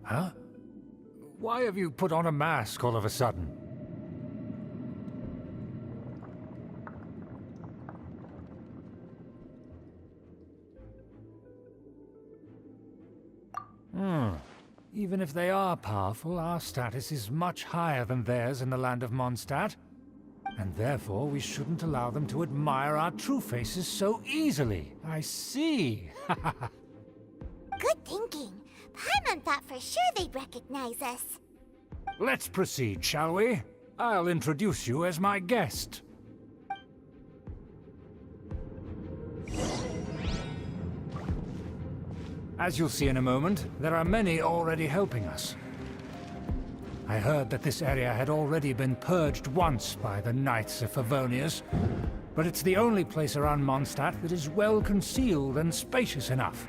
Huh? Why have you put on a mask all of a sudden? Even if they are powerful, our status is much higher than theirs in the land of Mondstadt. And therefore, we shouldn't allow them to admire our true faces so easily. I see. Good thinking. Paimon thought for sure they'd recognize us. Let's proceed, shall we? I'll introduce you as my guest. As you'll see in a moment, there are many already helping us. I heard that this area had already been purged once by the Knights of Favonius, but it's the only place around Mondstadt that is well concealed and spacious enough.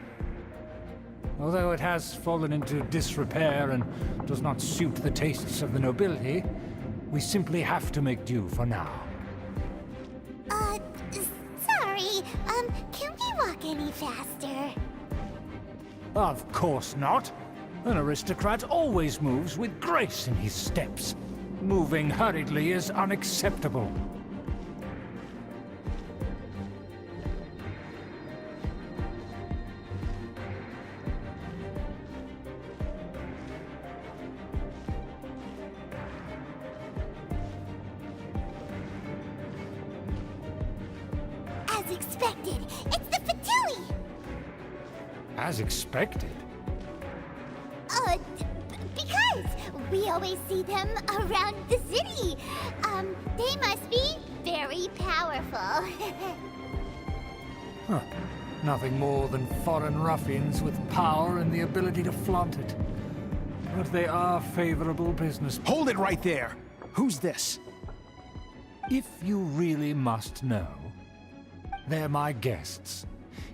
Although it has fallen into disrepair and does not suit the tastes of the nobility, we simply have to make do for now. Sorry, can we walk any faster? Of course not. An aristocrat always moves with grace in his steps. Moving hurriedly is unacceptable. As expected, it's the Fatui! As expected. Because we always see them around the city. They must be very powerful. Huh. Nothing more than foreign ruffians with power and the ability to flaunt it. But they are favorable business. Hold it right there! Who's this? If you really must know, they're my guests.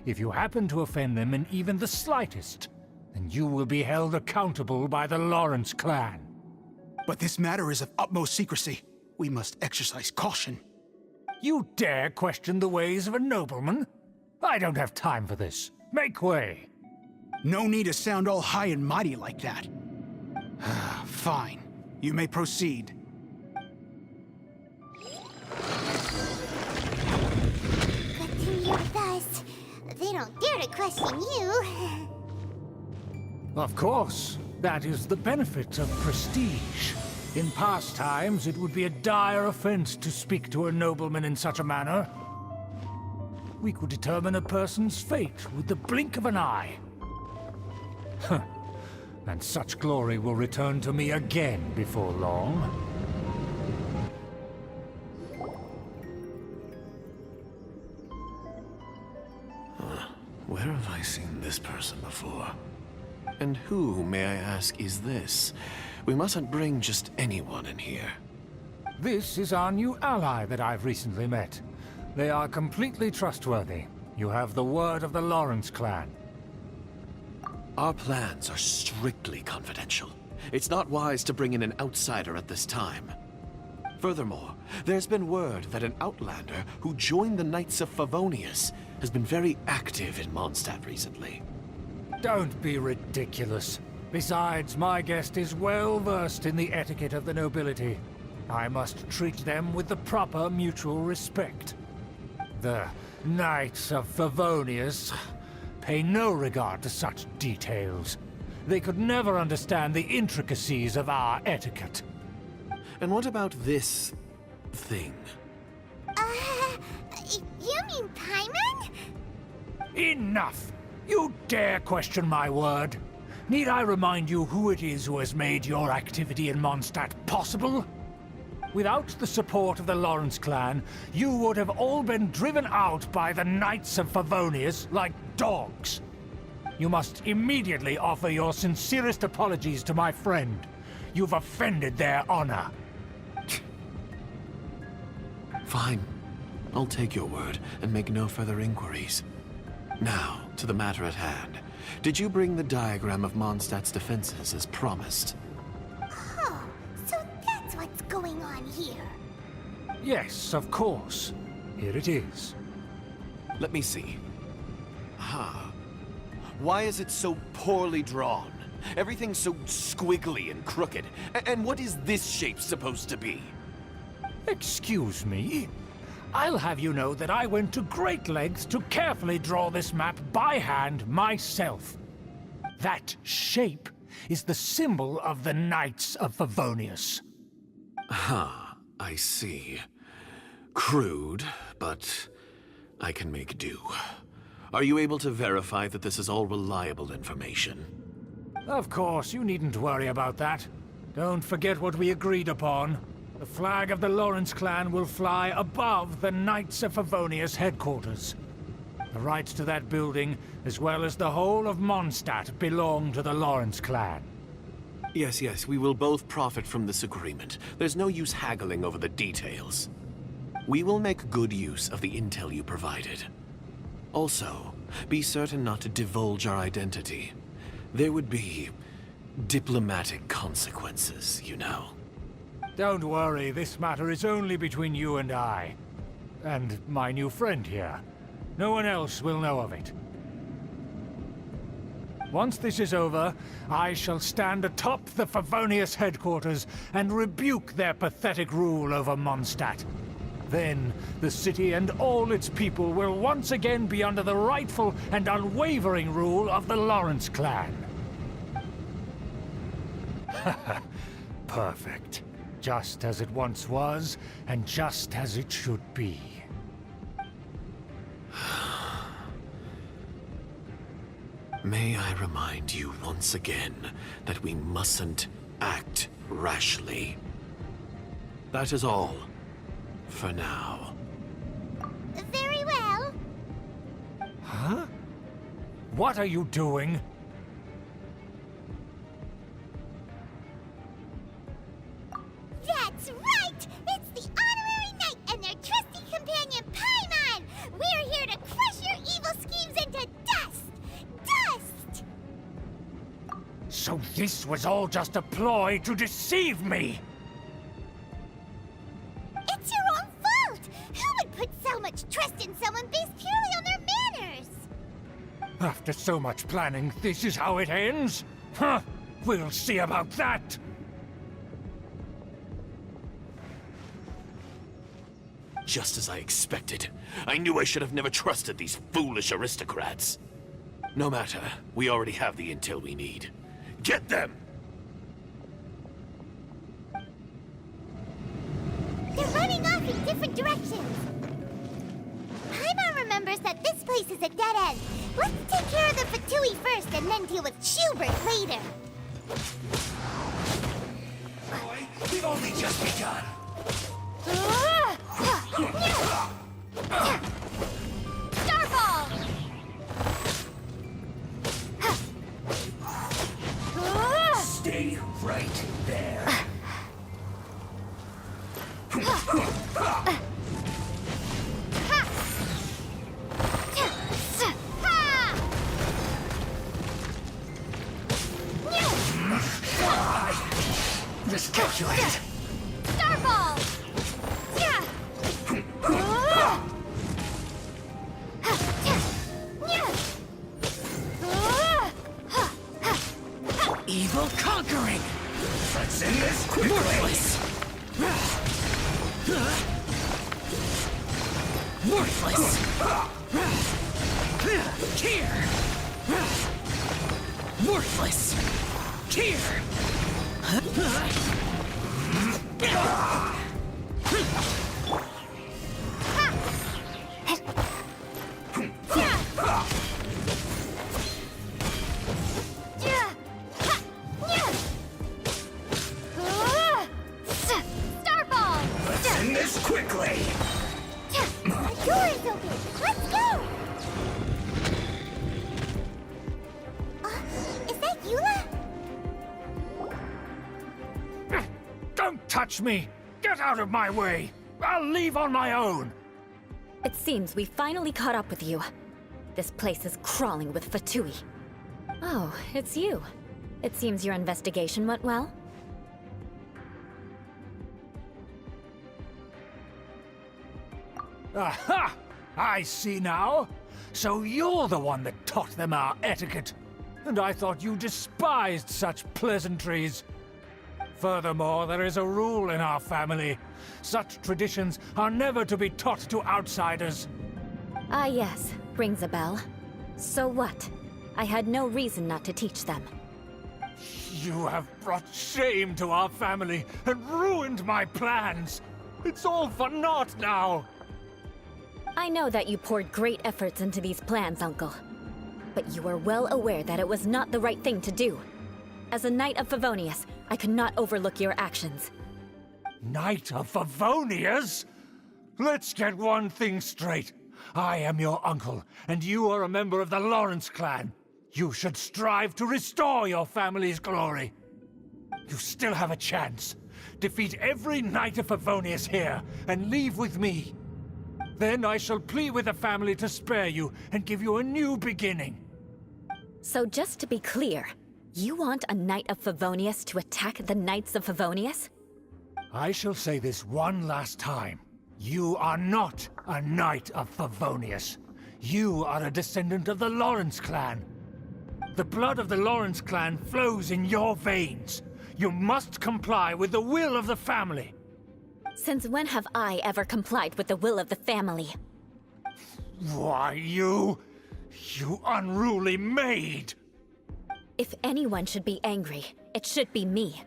If you happen to offend them in even the slightest, then you will be held accountable by the Lawrence clan. But this matter is of utmost secrecy. We must exercise caution. You dare question the ways of a nobleman? I don't have time for this. Make way. No need to sound all high and mighty like that. Fine. You may proceed. Good thing you're with us. They don't dare to question you. Of course. That is the benefit of prestige. In past times, it would be a dire offense to speak to a nobleman in such a manner. We could determine a person's fate with the blink of an eye. Huh. And such glory will return to me again before long. Where have I seen this person before? And who, may I ask, is this? We mustn't bring just anyone in here. This is our new ally that I've recently met. They are completely trustworthy. You have the word of the Lawrence clan. Our plans are strictly confidential. It's not wise to bring in an outsider at this time. Furthermore, there's been word that an outlander who joined the Knights of Favonius has been very active in Mondstadt recently. Don't be ridiculous. Besides, my guest is well versed in the etiquette of the nobility. I must treat them with the proper mutual respect. The Knights of Favonius pay no regard to such details. They could never understand the intricacies of our etiquette. And what about this thing? You mean Paimon? Enough! You dare question my word? Need I remind you who it is who has made your activity in Mondstadt possible? Without the support of the Lawrence clan, you would have all been driven out by the Knights of Favonius like dogs. You must immediately offer your sincerest apologies to my friend. You've offended their honor. Fine. I'll take your word and make no further inquiries. Now, to the matter at hand. Did you bring the diagram of Mondstadt's defenses as promised? Oh, so that's what's going on here. Yes, of course. Here it is. Let me see. Why is it so poorly drawn? Everything's so squiggly and crooked. And what is this shape supposed to be? Excuse me? I'll have you know that I went to great lengths to carefully draw this map by hand myself. That shape is the symbol of the Knights of Favonius. I see. Crude, but I can make do. Are you able to verify that this is all reliable information? Of course, you needn't worry about that. Don't forget what we agreed upon. The flag of the Lawrence clan will fly above the Knights of Favonius headquarters. The rights to that building, as well as the whole of Mondstadt, belong to the Lawrence clan. Yes, we will both profit from this agreement. There's no use haggling over the details. We will make good use of the intel you provided. Also, be certain not to divulge our identity. There would be diplomatic consequences, you know. Don't worry, this matter is only between you and I. And my new friend here. No one else will know of it. Once this is over, I shall stand atop the Favonius headquarters and rebuke their pathetic rule over Mondstadt. Then, the city and all its people will once again be under the rightful and unwavering rule of the Lawrence clan. Perfect. Just as it once was, and just as it should be. May I remind you once again that we mustn't act rashly. That is all. For now. Very well. Huh? What are you doing? That's right! It's the Honorary Knight and their trusty companion, Paimon! We're here to crush your evil schemes into dust! Dust! So this was all just a ploy to deceive me! It's your own fault! Who would put so much trust in someone based purely on their manners? After so much planning, this is how it ends? Huh! We'll see about that! Just as I expected. I knew I should have never trusted these foolish aristocrats. No matter, we already have the intel we need. Get them! They're running off in different directions. Paimon remembers that this place is a dead end. Let's take care of the Fatui first and then deal with Schubert later. Boy, we've only just begun! Starball! Stay right there. Just catch your head. Starball! Evil conquering! Let's end this quickly! Worthless! Worthless! Here! Worthless! Here! Starball! Let's end this quickly! The door is open! Let's go! Is that Eula? Don't touch me! Get out of my way! I'll leave on my own! It seems we finally caught up with you. This place is crawling with Fatui. Oh, it's you. It seems your investigation went well. Aha! I see now. So you're the one that taught them our etiquette. and I thought you despised such pleasantries. Furthermore, there is a rule in our family. Such traditions are never to be taught to outsiders. Ah yes, rings a bell. So what? I had no reason not to teach them. You have brought shame to our family and ruined my plans. It's all for naught now. I know that you poured great efforts into these plans, Uncle. But you were well aware that it was not the right thing to do. As a Knight of Favonius, I could not overlook your actions. Knight of Favonius? Let's get one thing straight. I am your uncle, and you are a member of the Lawrence clan. You should strive to restore your family's glory. You still have a chance. Defeat every Knight of Favonius here, and leave with me. Then I shall plead with the family to spare you, and give you a new beginning. So just to be clear, you want a Knight of Favonius to attack the Knights of Favonius? I shall say this one last time. You are not a Knight of Favonius. You are a descendant of the Lawrence clan. The blood of the Lawrence clan flows in your veins. You must comply with the will of the family. Since when have I ever complied with the will of the family? Why, you unruly maid! If anyone should be angry, it should be me.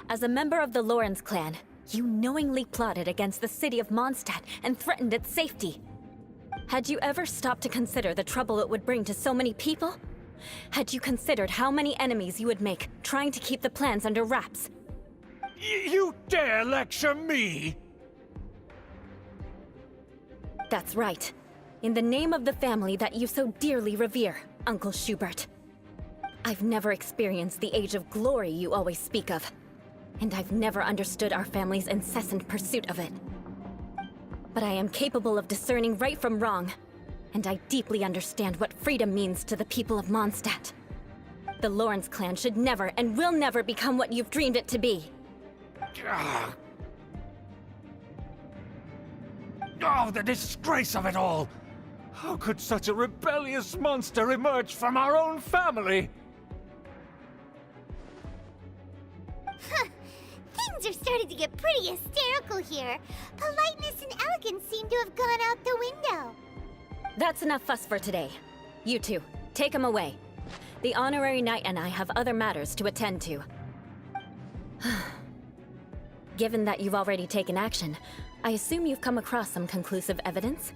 As a member of the Lawrence clan, you knowingly plotted against the city of Mondstadt and threatened its safety. Had you ever stopped to consider the trouble it would bring to so many people? Had you considered how many enemies you would make trying to keep the plans under wraps? You dare lecture me? That's right. In the name of the family that you so dearly revere, Uncle Schubert. I've never experienced the age of glory you always speak of. And I've never understood our family's incessant pursuit of it. But I am capable of discerning right from wrong, and I deeply understand what freedom means to the people of Mondstadt. The Lawrence clan should never and will never become what you've dreamed it to be. Oh, the disgrace of it all! How could such a rebellious monster emerge from our own family? Things are starting to get pretty hysterical here. Politeness and elegance seem to have gone out the window. That's enough fuss for today. You two, take him away. The honorary knight and I have other matters to attend to. Given that you've already taken action, I assume you've come across some conclusive evidence?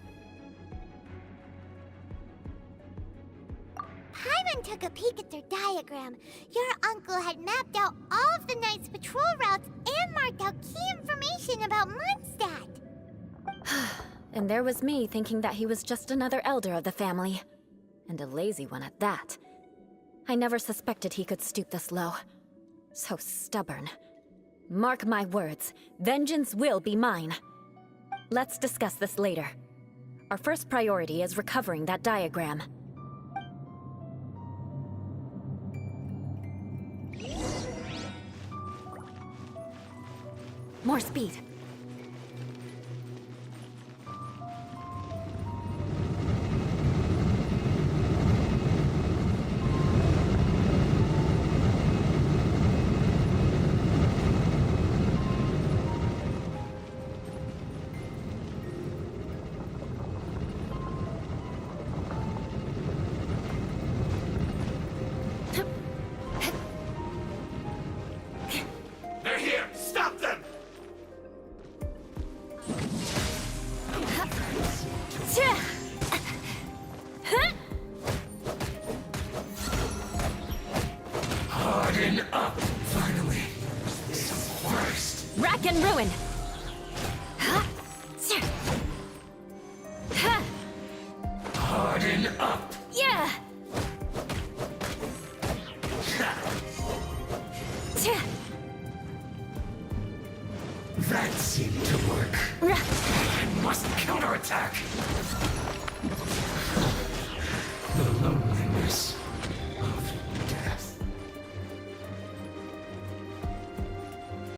Paimon took a peek at their diagram. Your uncle had mapped out all of the Knight's patrol routes and marked out key information about Mondstadt. And there was me thinking that he was just another elder of the family. And a lazy one at that. I never suspected he could stoop this low. So stubborn. Mark my words, vengeance will be mine. Let's discuss this later. Our first priority is recovering that diagram. More speed. They're here! Stop them! Harden up! Finally! This worst! Rack and ruin! Harden up! Yeah! That seemed to work. I must counterattack!